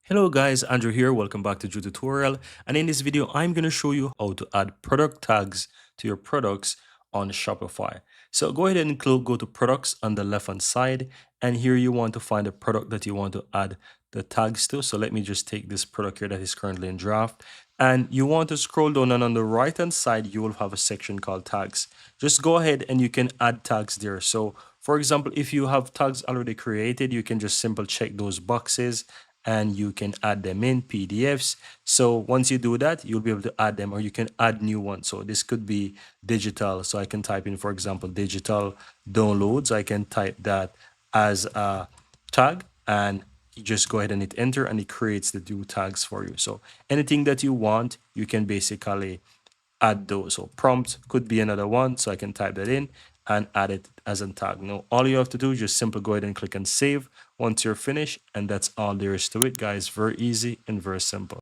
Hello guys, Andrew here. Welcome back to Drew Tutorial. And in this video, I'm going to show you how to add product tags to your products on Shopify. So go ahead and go to products on the left hand side. And here you want to find a product that you want to add the tags to. So let me just take this product here that is currently in draft. And you want to scroll down, and on the right hand side, you will have a section called tags. Just go ahead and you can add tags there. So for example, if you have tags already created, you can just simply check those boxes and you can add them in PDFs. So once you do that, you'll be able to add them, or you can add new ones. So this could be digital. So I can type in, for example, digital downloads. I can type that as a tag, and you just go ahead and hit enter, and it creates the new tags for you. So anything that you want, you can basically add those. So prompt could be another one. So I can type that in and add it as a tag. Now, all you have to do is just simply go ahead and click on save once you're finished. And that's all there is to it, guys. Very easy and very simple.